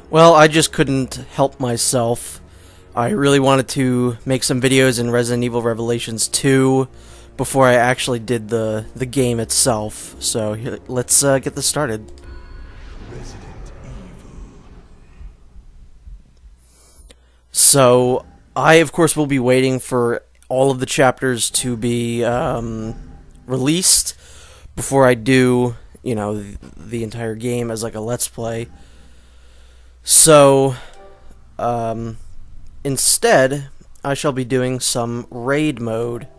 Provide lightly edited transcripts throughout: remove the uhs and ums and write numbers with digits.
Well, I just couldn't help myself. I really wanted to make some videos in Resident Evil Revelations 2 before I actually did the game itself. So let's get this started. So I, of course, will be waiting for all of the chapters to be released before I do, you know, the entire game as like a Let's Play. So, instead, I shall be doing some raid mode,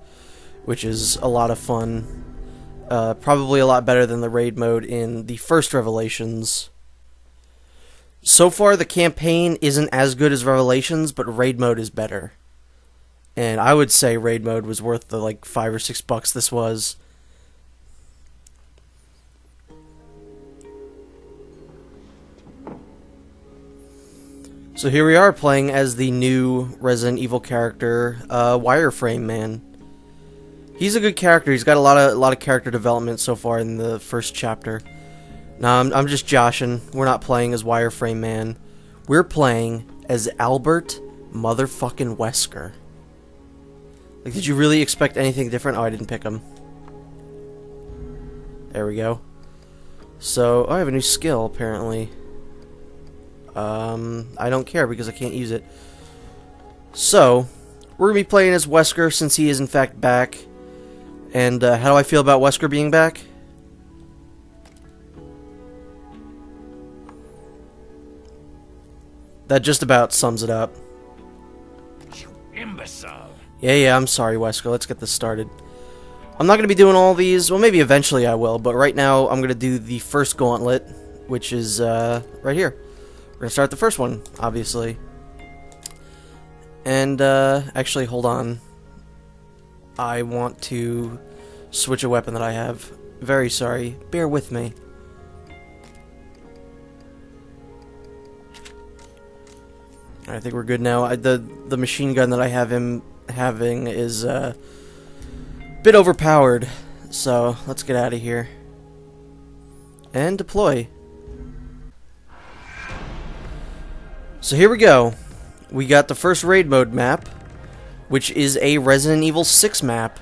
which is a lot of fun. Probably a lot better than the raid mode in the first Revelations. So far, the campaign isn't as good as Revelations, but raid mode is better. And I would say raid mode was worth the, like, $5 or $6 this was. So here we are playing as the new Resident Evil character, Wireframe Man. He's a good character. He's got a lot of character development so far in the first chapter. Now I'm just joshing. We're not playing as Wireframe Man. We're playing as Albert motherfucking Wesker. Like, did you really expect anything different? Oh, I didn't pick him. There we go. So, oh, I have a new skill apparently. I don't care because I can't use it. So, we're going to be playing as Wesker since he is in fact back. And how do I feel about Wesker being back? That just about sums it up. You imbecile. Yeah, I'm sorry, Wesker. Let's get this started. I'm not going to be doing all these. Well, maybe eventually I will, but right now I'm going to do the first gauntlet, which is right here. We're going to start the first one, obviously. And, actually, hold on. I want to switch a weapon that I have. Very sorry. Bear with me. I think we're good now. The machine gun that I have him having is, a bit overpowered. So, let's get out of here. And deploy. So here we go. We got the first raid mode map, which is a Resident Evil 6 map.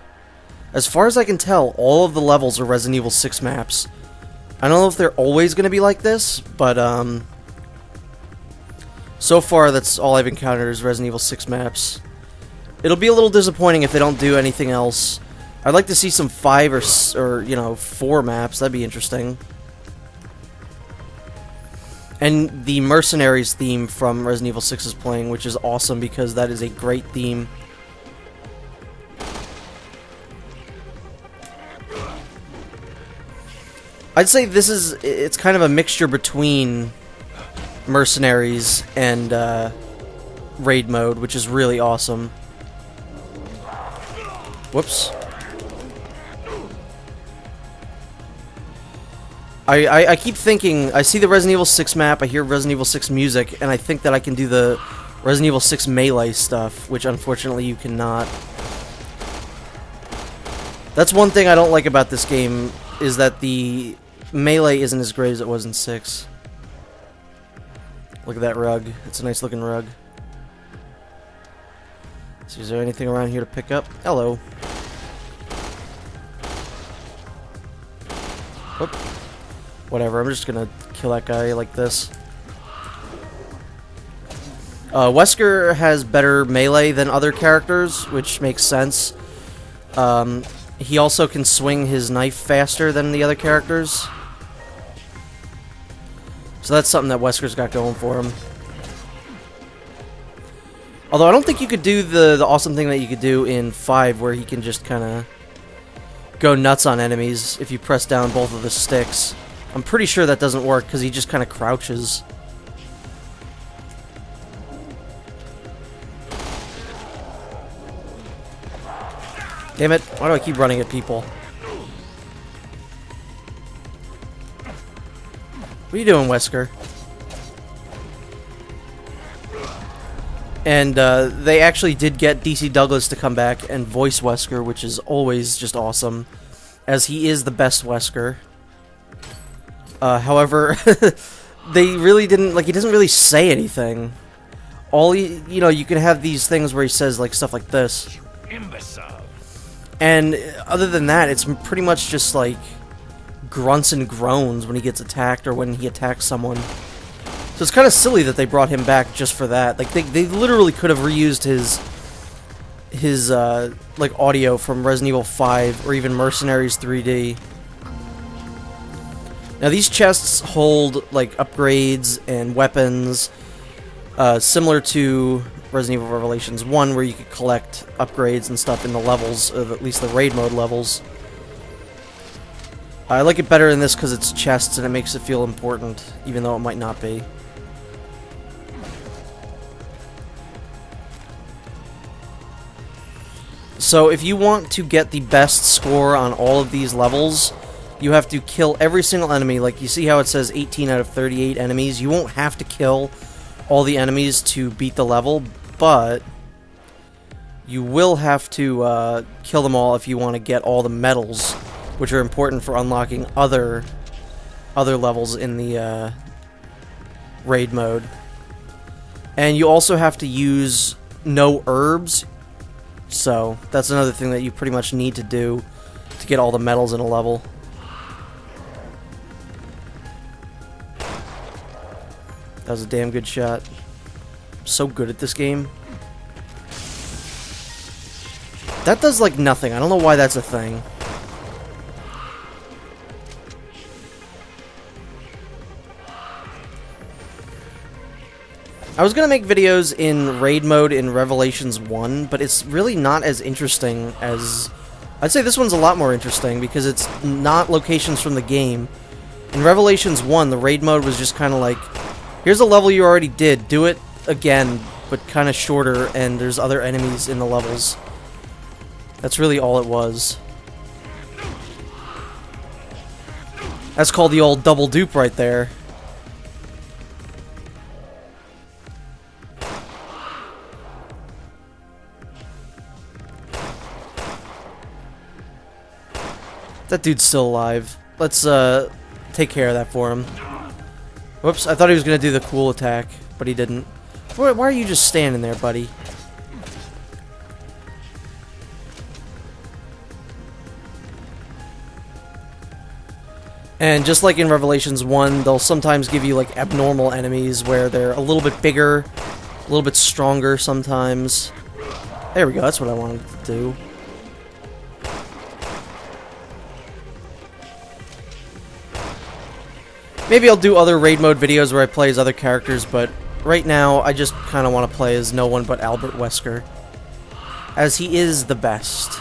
As far as I can tell, all of the levels are Resident Evil 6 maps. I don't know if they're always going to be like this, but so far that's all I've encountered is Resident Evil 6 maps. It'll be a little disappointing if they don't do anything else. I'd like to see some 5 or you know, 4 maps. That'd be interesting. And the Mercenaries theme from Resident Evil 6 is playing, which is awesome because that is a great theme. I'd say it's kind of a mixture between Mercenaries and raid mode, which is really awesome. Whoops. I keep thinking, I see the Resident Evil 6 map, I hear Resident Evil 6 music, and I think that I can do the Resident Evil 6 melee stuff, which unfortunately you cannot. That's one thing I don't like about this game, is that the melee isn't as great as it was in 6. Look at that rug. It's a nice looking rug. So is there anything around here to pick up? Hello. Whoop. Whatever, I'm just gonna kill that guy like this. Wesker has better melee than other characters, which makes sense. He also can swing his knife faster than the other characters. So that's something that Wesker's got going for him. Although I don't think you could do the awesome thing that you could do in 5, where he can just kind of go nuts on enemies if you press down both of the sticks. I'm pretty sure that doesn't work because he just kind of crouches. Damn it, why do I keep running at people? What are you doing, Wesker? And they actually did get DC Douglas to come back and voice Wesker, which is always just awesome, as he is the best Wesker. However, they really didn't, like, he doesn't really say anything. All he, you know, you can have these things where he says, like, stuff like this. Imbecile. And other than that, it's pretty much just, like, grunts and groans when he gets attacked or when he attacks someone. So it's kind of silly that they brought him back just for that. Like, they literally could have reused his like, audio from Resident Evil 5 or even Mercenaries 3D. Now, these chests hold, like, upgrades and weapons, similar to Resident Evil Revelations 1, where you could collect upgrades and stuff in the levels, at least the raid mode levels. I like it better in this because it's chests and it makes it feel important, even though it might not be. So if you want to get the best score on all of these levels, you have to kill every single enemy. Like, you see how it says 18 out of 38 enemies? You won't have to kill all the enemies to beat the level, but you will have to kill them all if you want to get all the medals, which are important for unlocking other levels in the raid mode. And you also have to use no herbs, so that's another thing that you pretty much need to do to get all the medals in a level. That was a damn good shot. I'm so good at this game. That does, like, nothing. I don't know why that's a thing. I was gonna make videos in raid mode in Revelations 1, but it's really not as interesting as... I'd say this one's a lot more interesting because it's not locations from the game. In Revelations 1, the raid mode was just kind of like, here's a level you already did, do it again, but kind of shorter, and there's other enemies in the levels. That's really all it was. That's called the old double dupe right there. That dude's still alive. Let's take care of that for him. Whoops, I thought he was gonna do the cool attack, but he didn't. Why are you just standing there, buddy? And just like in Revelations 1, they'll sometimes give you, like, abnormal enemies where they're a little bit bigger, a little bit stronger sometimes. There we go, that's what I wanted to do. Maybe I'll do other raid mode videos where I play as other characters, but right now I just kind of want to play as no one but Albert Wesker, as he is the best.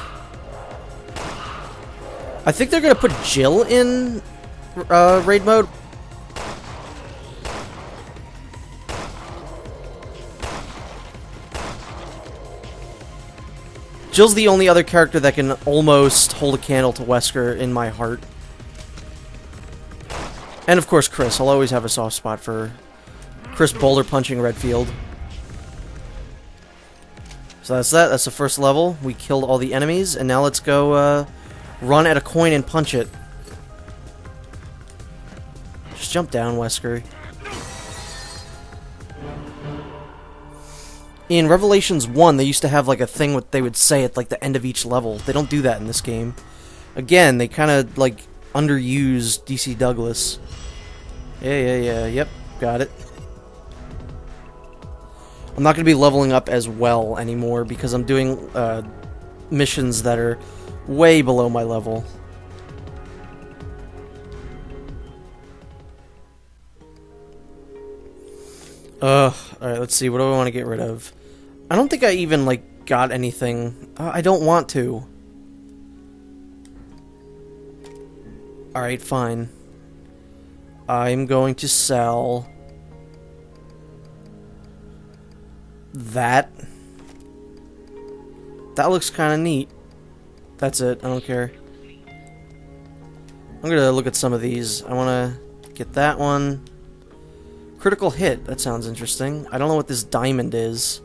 I think they're going to put Jill in raid mode. Jill's the only other character that can almost hold a candle to Wesker in my heart. And of course Chris. I'll always have a soft spot for Chris boulder punching Redfield. So that's that. That's the first level. We killed all the enemies, and now let's go run at a coin and punch it. Just jump down, Wesker. In Revelations 1, they used to have, like, a thing what they would say at, like, the end of each level. They don't do that in this game. Again, they kind of, like, underuse DC Douglas. Yeah, yep, got it. I'm not going to be leveling up as well anymore because I'm doing missions that are way below my level. Alright, let's see, what do I want to get rid of? I don't think I even, like, got anything. I don't want to. Alright, fine. I'm going to sell that. That looks kind of neat. That's it. I don't care. I'm going to look at some of these. I want to get that one. Critical hit. That sounds interesting. I don't know what this diamond is.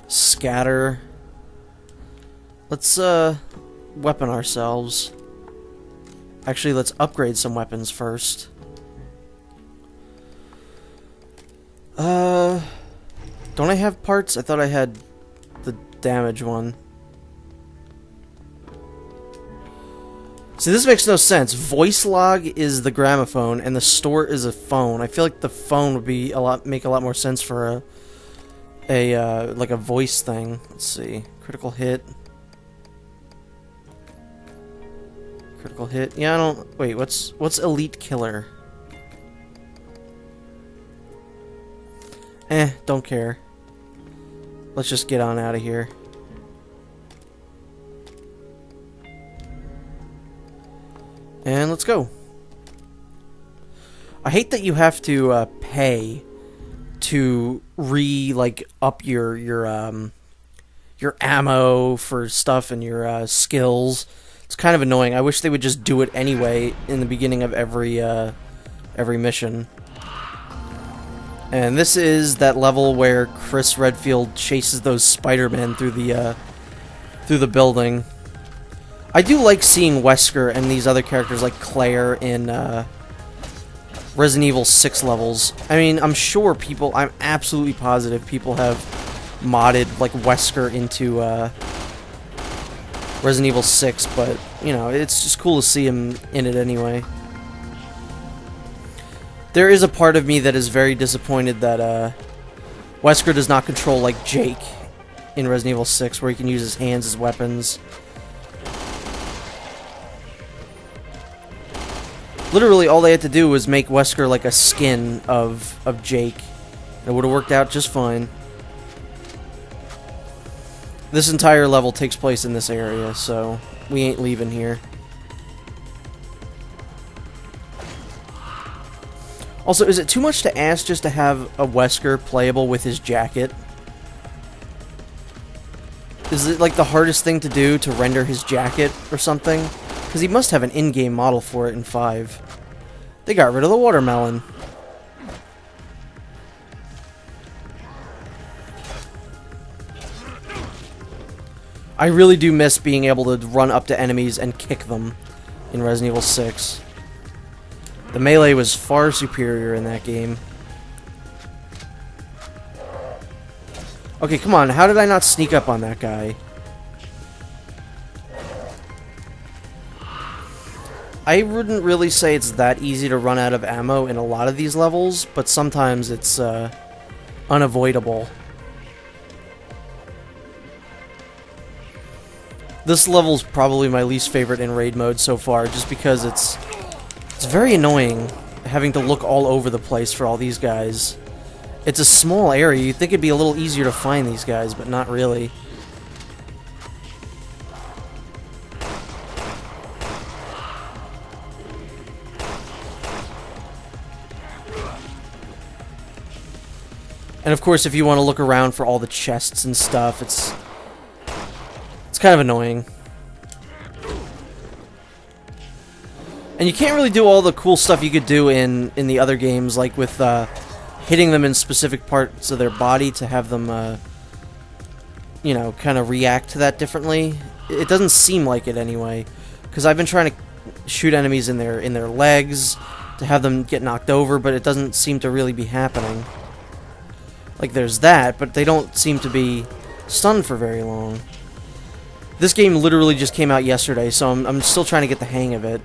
Scatter. Let's, weapon ourselves. Actually, let's upgrade some weapons first. Don't I have parts? I thought I had the damage one. See, this makes no sense. Voice log is the gramophone, and the store is a phone. I feel like the phone would be make a lot more sense for like a voice thing. Let's see, critical hit. Critical hit. Yeah, I don't. Wait, what's elite killer? Don't care. Let's just get on out of here. And let's go. I hate that you have to pay to up your ammo for stuff and your skills. It's kind of annoying. I wish they would just do it anyway in the beginning of every mission. And this is that level where Chris Redfield chases those Spider-Men through the building. I do like seeing Wesker and these other characters like Claire in Resident Evil 6 levels. I mean, I'm absolutely positive people have modded like Wesker into Resident Evil 6, but, you know, it's just cool to see him in it anyway. There is a part of me that is very disappointed that Wesker does not control like Jake in Resident Evil 6, where he can use his hands as weapons. Literally, all they had to do was make Wesker like a skin of Jake. It would have worked out just fine. This entire level takes place in this area, so we ain't leaving here. Also, is it too much to ask just to have a Wesker playable with his jacket? Is it like the hardest thing to do to render his jacket or something? Because he must have an in-game model for it in 5. They got rid of the watermelon. I really do miss being able to run up to enemies and kick them in Resident Evil 6. The melee was far superior in that game. Okay, come on. How did I not sneak up on that guy? I wouldn't really say it's that easy to run out of ammo in a lot of these levels, but sometimes it's unavoidable. This level's probably my least favorite in raid mode so far, just because it's very annoying having to look all over the place for all these guys. It's a small area. You'd think it'd be a little easier to find these guys, but not really. And of course, if you want to look around for all the chests and stuff, it's kind of annoying. And you can't really do all the cool stuff you could do in the other games, like with hitting them in specific parts of their body to have them, you know, kind of react to that differently. It doesn't seem like it anyway, because I've been trying to shoot enemies in their legs to have them get knocked over, but it doesn't seem to really be happening. Like, there's that, but they don't seem to be stunned for very long. This game literally just came out yesterday, so I'm still trying to get the hang of it.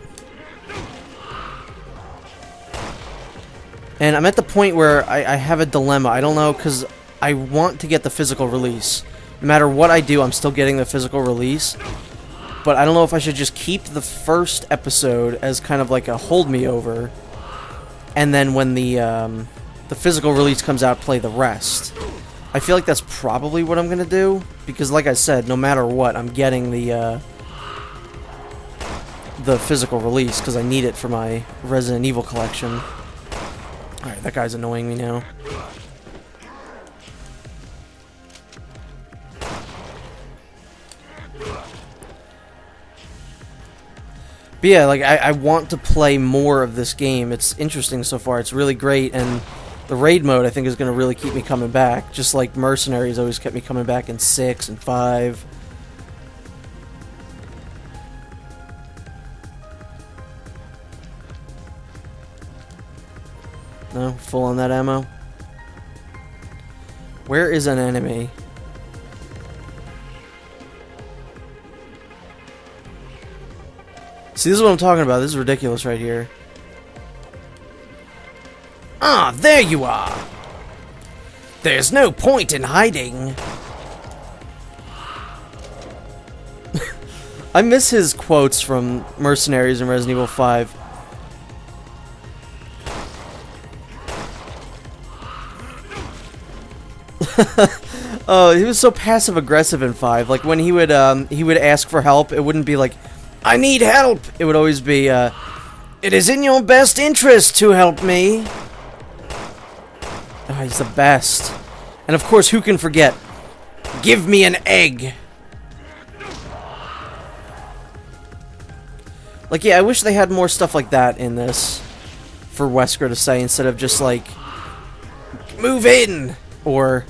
And I'm at the point where I have a dilemma. I don't know, because I want to get the physical release. No matter what I do, I'm still getting the physical release. But I don't know if I should just keep the first episode as kind of like a hold me over, and then when the physical release comes out, play the rest. I feel like that's probably what I'm going to do, because like I said, no matter what, I'm getting the physical release, because I need it for my Resident Evil collection. Alright, that guy's annoying me now. But yeah, like, I want to play more of this game. It's interesting so far. It's really great, and the raid mode, I think, is going to really keep me coming back. Just like Mercenaries always kept me coming back in 6 and 5. No? Full on that ammo? Where is an enemy? See, this is what I'm talking about. This is ridiculous right here. Ah, there you are! There's no point in hiding. I miss his quotes from Mercenaries in Resident Evil 5. Oh, he was so passive aggressive in 5. Like when he would ask for help, it wouldn't be like, "I need help." It would always be, "It is in your best interest to help me." Oh, he's the best. And of course, who can forget? "Give me an egg." Like, yeah, I wish they had more stuff like that in this for Wesker to say instead of just like, "Move in," or,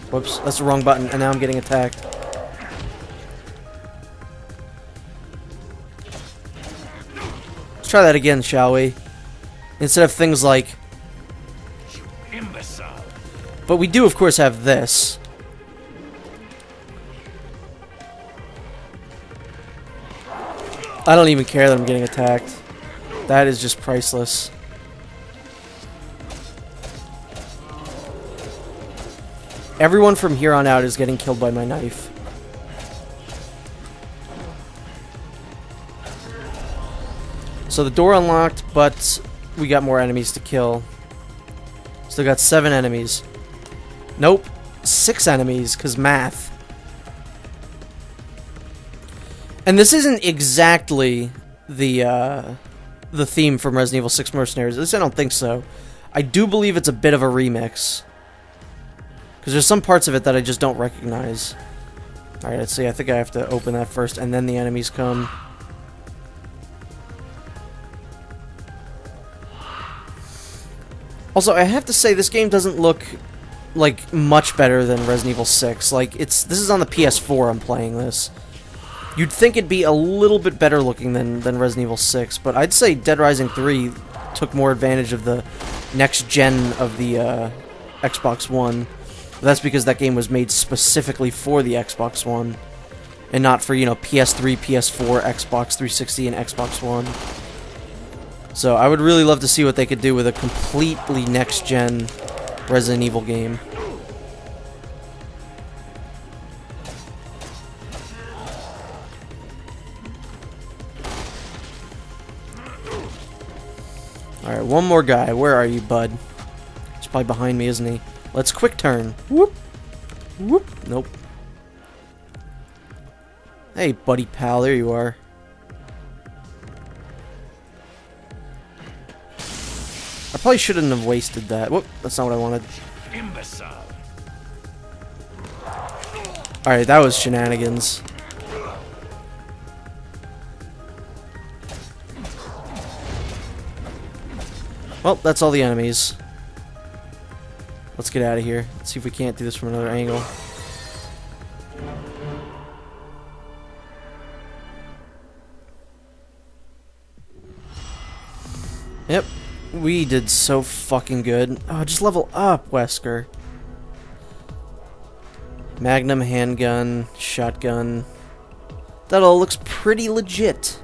whoops, that's the wrong button, and now I'm getting attacked. Let's try that again, shall we? Instead of things like, You imbecile. but we do, of course, have this. I don't even care that I'm getting attacked. That is just priceless. Everyone from here on out is getting killed by my knife. So the door unlocked, but we got more enemies to kill. Still got 7 enemies. Nope, 6 enemies, because math. And this isn't exactly the theme from Resident Evil 6 Mercenaries. At least I don't think so. I do believe it's a bit of a remix. Because there's some parts of it that I just don't recognize. Alright, let's see. I think I have to open that first, and then the enemies come. Also, I have to say, this game doesn't look like much better than Resident Evil 6. Like, this is on the PS4 I'm playing this. You'd think it'd be a little bit better looking than Resident Evil 6, but I'd say Dead Rising 3 took more advantage of the next gen of the Xbox One. But that's because that game was made specifically for the Xbox One, and not for, you know, PS3, PS4, Xbox 360, and Xbox One. So I would really love to see what they could do with a completely next gen Resident Evil game. Alright, one more guy. Where are you, bud? He's probably behind me, isn't he? Let's quick turn. Whoop. Whoop. Nope. Hey, buddy pal. There you are. I probably shouldn't have wasted that. Whoop. That's not what I wanted. Imbecile. Alright, that was Shenanigans. Well, that's all the enemies. Let's get out of here. Let's see if we can't do this from another angle. Yep. We did so fucking good. Oh, just level up, Wesker. Magnum, handgun, shotgun. That all looks pretty legit.